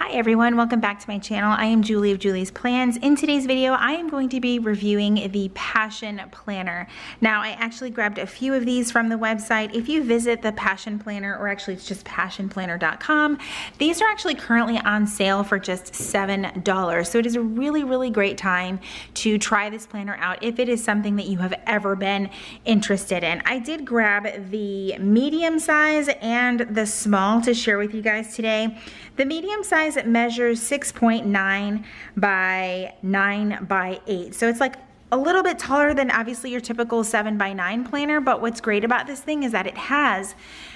Hi everyone, welcome back to my channel. I am Julie of Julie's Plans. In today's video, I am going to be reviewing the Passion Planner. Now, I actually grabbed a few of these from the website. If you visit the Passion Planner, or actually it's just passionplanner.com, these are actually currently on sale for just $7. So it is a really great time to try this planner out if it is something that you have ever been interested in. I did grab the medium size and the small to share with you guys today. The medium size, it measures 6.9 by 9 by 8. So it's like a little bit taller than obviously your typical 7 by 9 planner, but what's great about this thing is that it has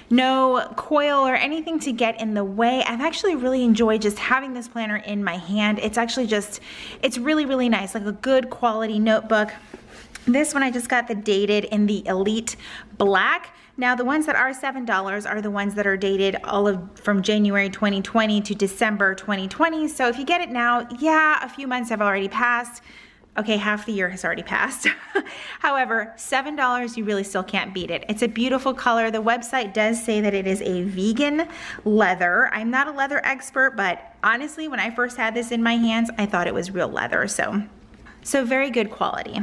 no coil or anything to get in the way. I've actually really enjoyed just having this planner in my hand. It's actually just, it's really nice, like a good quality notebook. This one I just got the dated in the Elite Black. Now the ones that are $7 are the ones that are dated from January 2020 to December 2020. So if you get it now, yeah, a few months have already passed. Okay, half the year has already passed. However, $7, you really still can't beat it. It's a beautiful color. The website does say that it is a vegan leather. I'm not a leather expert, but honestly, when I first had this in my hands, I thought it was real leather. So very good quality.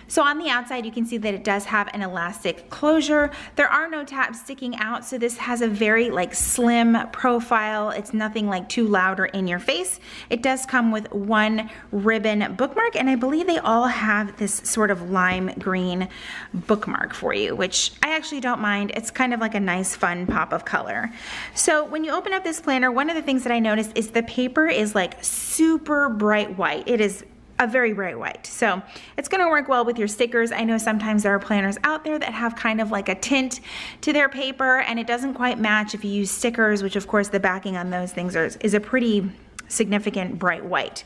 So on the outside, you can see that it does have an elastic closure. There are no tabs sticking out, so this has a very slim profile. It's nothing too loud or in your face. It does come with one ribbon bookmark, and I believe they all have this sort of lime green bookmark for you, which I actually don't mind. It's kind of like a nice fun pop of color. So when you open up this planner, one of the things that I noticed is the paper is super bright white. It is a very bright white. So it's gonna work well with your stickers. I know sometimes there are planners out there that have kind of like a tint to their paper and it doesn't quite match if you use stickers, which of course the backing on those things is a pretty significant bright white.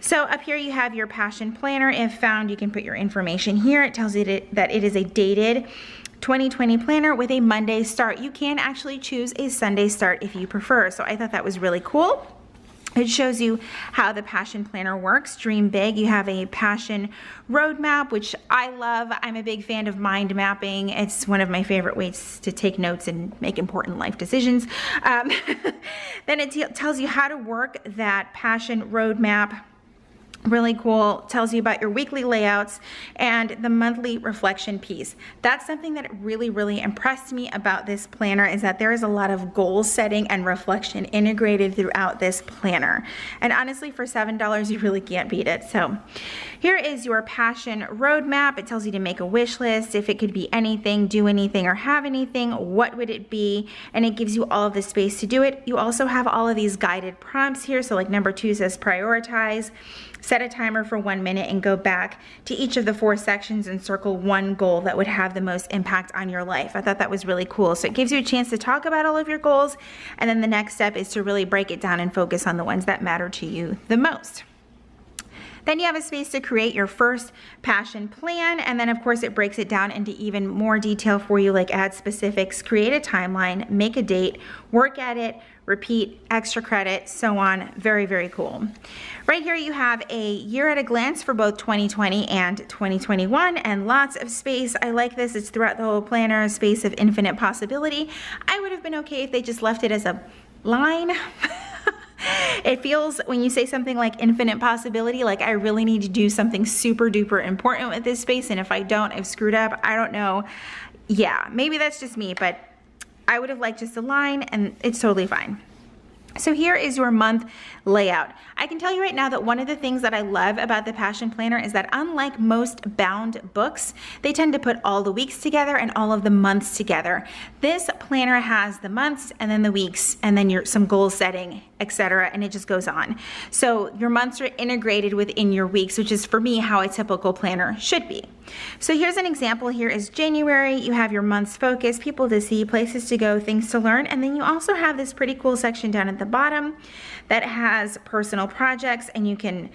So up here you have your Passion Planner. If found, you can put your information here. It tells you that it is a dated 2020 planner with a Monday start. You can actually choose a Sunday start if you prefer. So I thought that was really cool. It shows you how the Passion Planner works. Dream big. You have a passion roadmap, which I love. I'm a big fan of mind mapping. It's one of my favorite ways to take notes and make important life decisions. Then it tells you how to work that passion roadmap. Really cool. Tells you about your weekly layouts and the monthly reflection piece. That's something that really impressed me about this planner, is that there is a lot of goal setting and reflection integrated throughout this planner. And honestly, for $7, you really can't beat it. So here is your passion roadmap. It tells you to make a wish list. If it could be anything, do anything, or have anything, what would it be? And it gives you all of the space to do it. You also have all of these guided prompts here. So like number 2 says prioritize. Set a timer for 1 minute and go back to each of the 4 sections and circle one goal that would have the most impact on your life. I thought that was really cool. So it gives you a chance to talk about all of your goals, and then the next step is to really break it down and focus on the ones that matter to you the most. Then you have a space to create your first passion plan, and then of course it breaks it down into even more detail for you, like add specifics, create a timeline, make a date, work at it, repeat, extra credit, so on. Very cool. Right here you have a year at a glance for both 2020 and 2021, and lots of space. I like this. It's throughout the whole planner, a space of infinite possibility. I would have been okay if they just left it as a line. It feels, when you say something like infinite possibility, like I really need to do something super duper important with this space, and if I don't, I've screwed up. I don't know. Yeah, maybe that's just me, but I would have liked just a line, and it's totally fine. So here is your month layout. I can tell you right now that one of the things that I love about the Passion Planner is that unlike most bound books, they tend to put all the weeks together and all of the months together. This planner has the months and then the weeks and then some goal setting, etc., and it just goes on. So your months are integrated within your weeks, which is for me how a typical planner should be. So here's an example. Here is January. You have your month's focus, people to see, places to go, things to learn, and then you also have this pretty cool section down at the bottom that has personal projects, and you can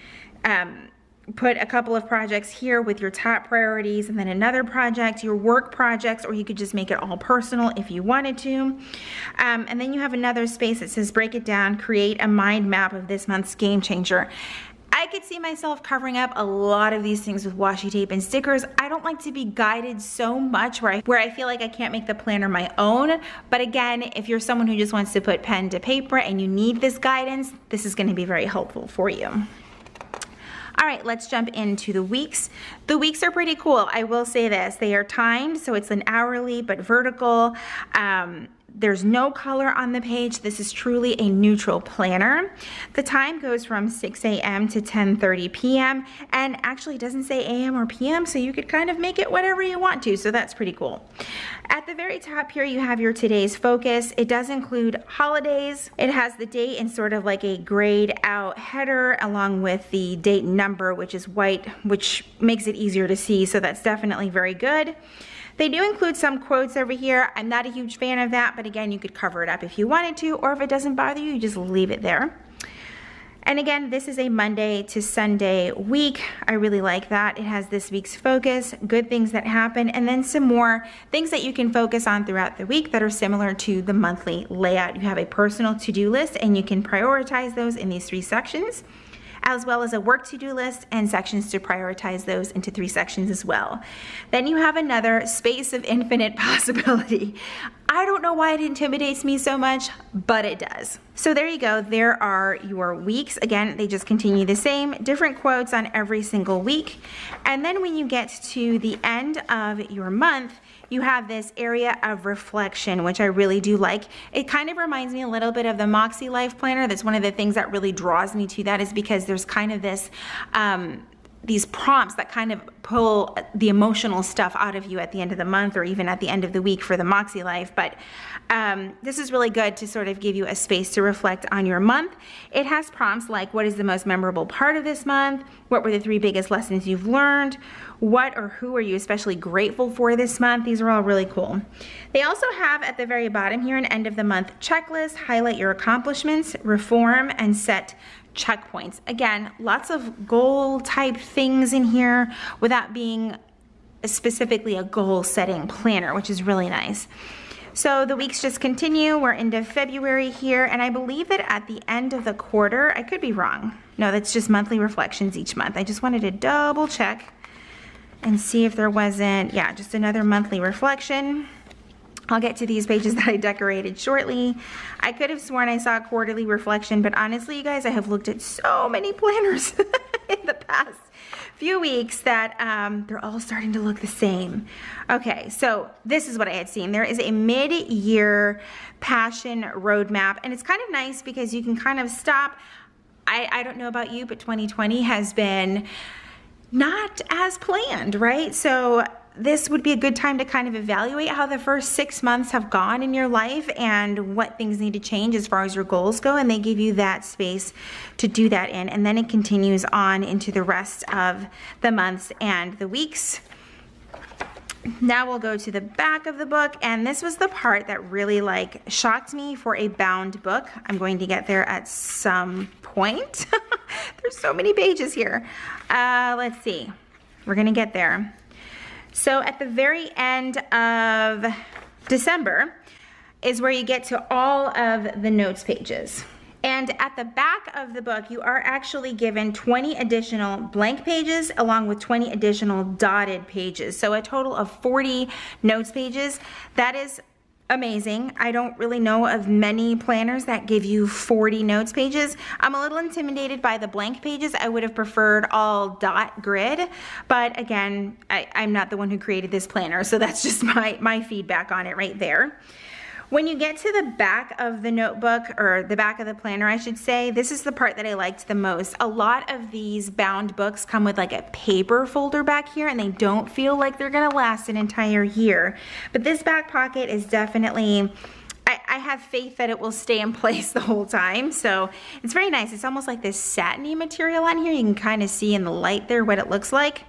put a couple of projects here with your top priorities, and then another project, your work projects, or you could just make it all personal if you wanted to. And then you have another space that says break it down, create a mind map of this month's game changer. I could see myself covering up a lot of these things with washi tape and stickers. I don't like to be guided so much where I feel like I can't make the planner my own. But again, if you're someone who just wants to put pen to paper and you need this guidance, this is going to be very helpful for you. All right, let's jump into the weeks. The weeks are pretty cool. I will say this, they are timed, so it's an hourly but vertical. There's no color on the page. This is truly a neutral planner. The time goes from 6 a.m. to 10:30 p.m. and actually doesn't say a.m. or p.m., so you could kind of make it whatever you want to, so that's pretty cool. At the very top here, you have your today's focus. It does include holidays. It has the date in sort of like a grayed out header along with the date number, which is white, which makes it easier to see, so that's definitely very good. They do include some quotes over here. I'm not a huge fan of that, but again, you could cover it up if you wanted to, or if it doesn't bother you, you just leave it there. And again, this is a Monday to Sunday week. I really like that. It has this week's focus, good things that happen, and then some more things that you can focus on throughout the week that are similar to the monthly layout. You have a personal to-do list, and you can prioritize those in these 3 sections, as well as a work to-do list and sections to prioritize those into 3 sections as well. Then you have another space of infinite possibility. I don't know why it intimidates me so much, but it does. So there you go, there are your weeks. Again, they just continue the same, different quotes on every single week. And then when you get to the end of your month, you have this area of reflection, which I really do like. It kind of reminds me a little bit of the Moxie Life Planner. That's one of the things that really draws me to that, is because there's kind of this, these prompts that kind of pull the emotional stuff out of you at the end of the month or even at the end of the week for the Moxie Life. But this is really good to sort of give you a space to reflect on your month. It has prompts like, what is the most memorable part of this month? What were the 3 biggest lessons you've learned? What or who are you especially grateful for this month? These are all really cool. They also have at the very bottom here an end of the month checklist, highlight your accomplishments, reform, and set checkpoints. Again, lots of goal type things in here without being specifically a goal setting planner, which is really nice. So the weeks just continue. We're into February here, and I believe that at the end of the quarter, I could be wrong. No, that's just monthly reflections each month. I just wanted to double check and see if there wasn't, yeah, just another monthly reflection. I'll get to these pages that I decorated shortly. I could have sworn I saw a quarterly reflection, but honestly, you guys, I have looked at so many planners in the past few weeks that they're all starting to look the same. Okay, so this is what I had seen. There is a mid-year passion roadmap, and it's kind of nice because you can kind of stop. I don't know about you, but 2020 has been not as planned, right? So this would be a good time to kind of evaluate how the first 6 months have gone in your life and what things need to change as far as your goals go, and they give you that space to do that in, and then it continues on into the rest of the months and the weeks. Now we'll go to the back of the book, and this was the part that really like shocked me for a bound book. I'm going to get there at some point. There's so many pages here. Let's see. We're gonna get there. So at the very end of December is where you get to all of the notes pages. And at the back of the book, you are actually given 20 additional blank pages along with 20 additional dotted pages. So a total of 40 notes pages. That is amazing. I don't really know of many planners that give you 40 notes pages. I'm a little intimidated by the blank pages. I would have preferred all dot grid, but again, I'm not the one who created this planner, so that's just my feedback on it right there. When you get to the back of the notebook, or the back of the planner, I should say, this is the part that I liked the most. A lot of these bound books come with like a paper folder back here, and they don't feel like they're gonna last an entire year. But this back pocket is definitely, I have faith that it will stay in place the whole time. So it's very nice. It's almost like this satiny material on here. You can kind of see in the light there what it looks like.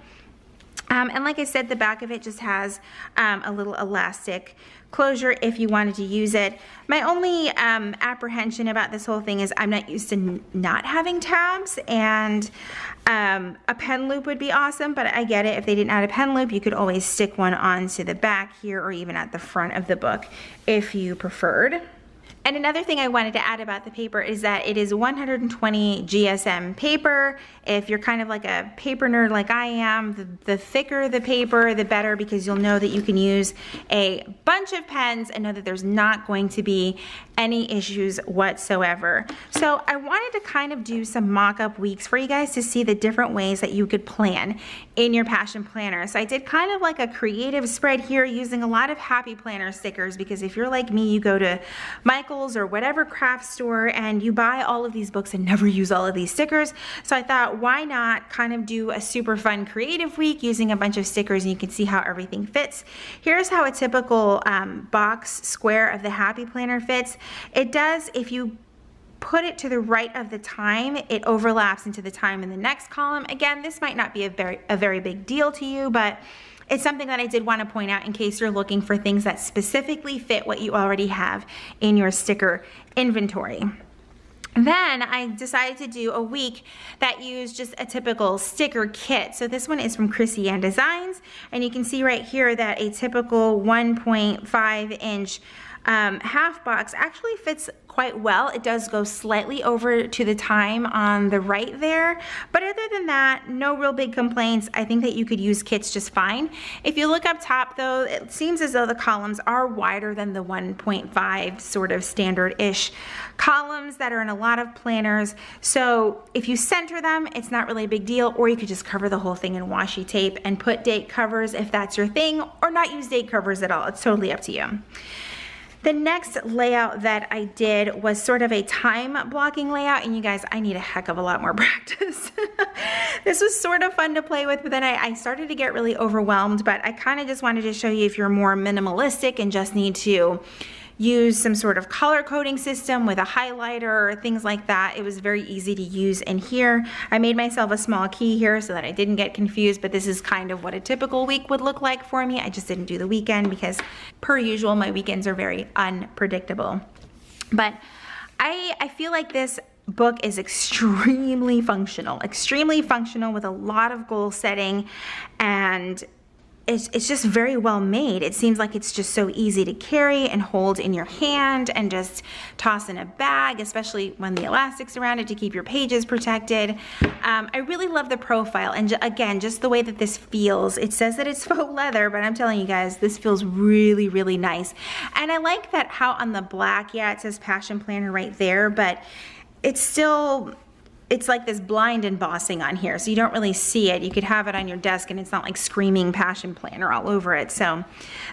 And like I said, the back of it just has a little elastic closure if you wanted to use it. My only apprehension about this whole thing is I'm not used to not having tabs, and a pen loop would be awesome, but I get it. If they didn't add a pen loop, you could always stick one onto the back here or even at the front of the book if you preferred. And another thing I wanted to add about the paper is that it is 120 GSM paper. If you're kind of like a paper nerd like I am, the thicker the paper, the better, because you'll know that you can use a bunch of pens and know that there's not going to be any issues whatsoever. So I wanted to kind of do some mock-up weeks for you guys to see the different ways that you could plan in your Passion Planner. So I did kind of like a creative spread here using a lot of Happy Planner stickers, because if you're like me, you go to Michael's or whatever craft store and you buy all of these books and never use all of these stickers. So I thought, why not kind of do a super fun creative week using a bunch of stickers, and you can see how everything fits. Here's how a typical box square of the Happy Planner fits. It does, if you put it to the right of the time, it overlaps into the time in the next column. Again, this might not be a very big deal to you, but it's something that I did want to point out in case you're looking for things that specifically fit what you already have in your sticker inventory. Then I decided to do a week that used just a typical sticker kit. So this one is from Chrissy Ann Designs, and you can see right here that a typical 1.5 inch half box actually fits quite well. It does go slightly over to the time on the right there, but other than that, no real big complaints. I think that you could use kits just fine. If you look up top though, it seems as though the columns are wider than the 1.5 sort of standard-ish columns that are in a lot of planners. So if you center them, it's not really a big deal, or you could just cover the whole thing in washi tape and put date covers if that's your thing, or not use date covers at all. It's totally up to you. The next layout that I did was sort of a time blocking layout, and you guys, I need a heck of a lot more practice. This was sort of fun to play with, but then I started to get really overwhelmed, but I kind of just wanted to show you if you're more minimalistic and just need to use some sort of color coding system with a highlighter or things like that. It was very easy to use in here. I made myself a small key here so that I didn't get confused, but this is kind of what a typical week would look like for me. I just didn't do the weekend because, per usual, my weekends are very unpredictable. But I feel like this book is extremely functional with a lot of goal setting, and it's just very well made. It seems like it's just so easy to carry and hold in your hand and just toss in a bag, especially when the elastic's around it to keep your pages protected. I really love the profile, and again, just the way that this feels. It says that it's faux leather, but I'm telling you guys, this feels really, really nice. And I like that how on the black, yeah, it says Passion Planner right there, but it's still, it's like this blind embossing on here, so you don't really see it. You could have it on your desk and it's not like screaming Passion Planner all over it, so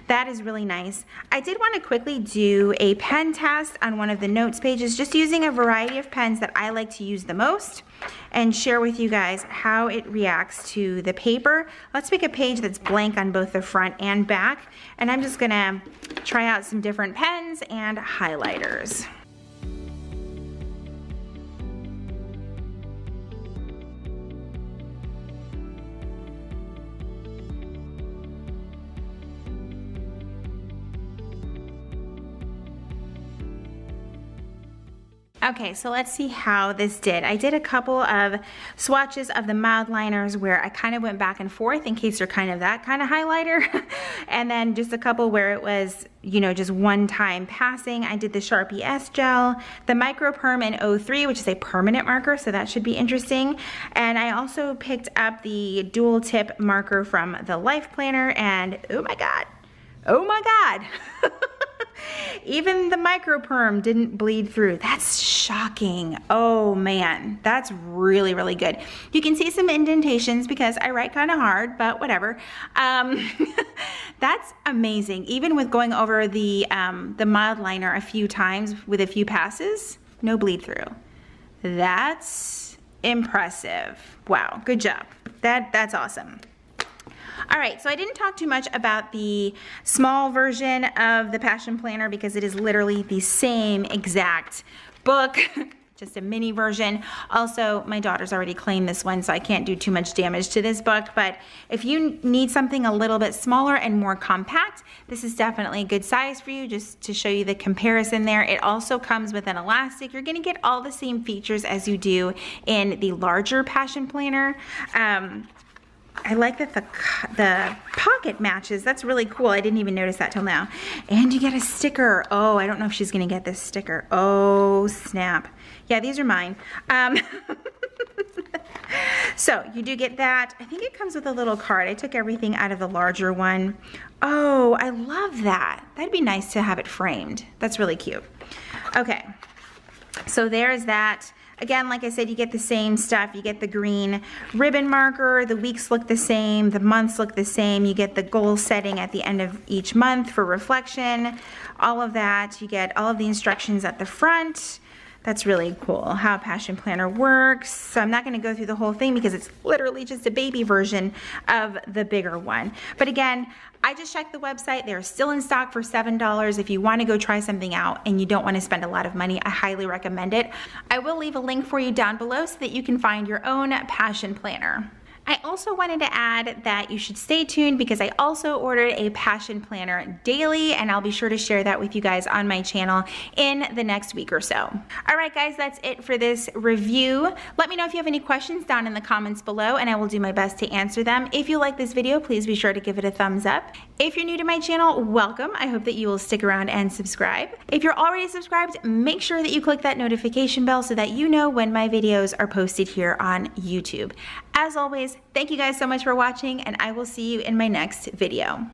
that is really nice. I did want to quickly do a pen test on one of the notes pages, just using a variety of pens that I like to use the most, and share with you guys how it reacts to the paper. Let's pick a page that's blank on both the front and back, and I'm just gonna try out some different pens and highlighters. Okay, so let's see how this did. I did a couple of swatches of the mild liners where I kind of went back and forth in case you're kind of that kind of highlighter. And then just a couple where it was, you know, just one time passing. I did the Sharpie S Gel, the Micro Perm in 03, which is a permanent marker, so that should be interesting. And I also picked up the dual tip marker from the Life Planner, and oh my God, even the Micro Perm didn't bleed through. That's shocking. Oh man, that's really, really good. You can see some indentations because I write kind of hard, but whatever. That's amazing. Even with going over the mild liner a few times with a few passes, no bleed through. That's impressive. Wow, good job. That's awesome. All right, so I didn't talk too much about the small version of the Passion Planner because it is literally the same exact book, just a mini version. Also, my daughter's already claimed this one, so I can't do too much damage to this book, but if you need something a little bit smaller and more compact, this is definitely a good size for you, just to show you the comparison there. It also comes with an elastic. You're gonna get all the same features as you do in the larger Passion Planner. I like that the pocket matches. That's really cool. I didn't even notice that till now. And you get a sticker. Oh, I don't know if she's gonna get this sticker. Oh, snap. Yeah, these are mine. So you do get that. I think it comes with a little card. I took everything out of the larger one. Oh, I love that. That'd be nice to have it framed. That's really cute. Okay, so there's that. Again, like I said, you get the same stuff. You get the green ribbon marker. The weeks look the same. The months look the same. You get the goal setting at the end of each month for reflection. All of that. You get all of the instructions at the front. That's really cool, how a passion planner works. So I'm not gonna go through the whole thing because it's literally just a baby version of the bigger one. But again, I just checked the website. They're still in stock for $7. If you wanna go try something out and you don't wanna spend a lot of money, I highly recommend it. I will leave a link for you down below so that you can find your own passion planner. I also wanted to add that you should stay tuned because I also ordered a passion planner daily, and I'll be sure to share that with you guys on my channel in the next week or so. All right, guys, that's it for this review. Let me know if you have any questions down in the comments below, and I will do my best to answer them. If you like this video, please be sure to give it a thumbs up. If you're new to my channel, welcome. I hope that you will stick around and subscribe. If you're already subscribed, make sure that you click that notification bell so that you know when my videos are posted here on YouTube. As always, thank you guys so much for watching, and I will see you in my next video.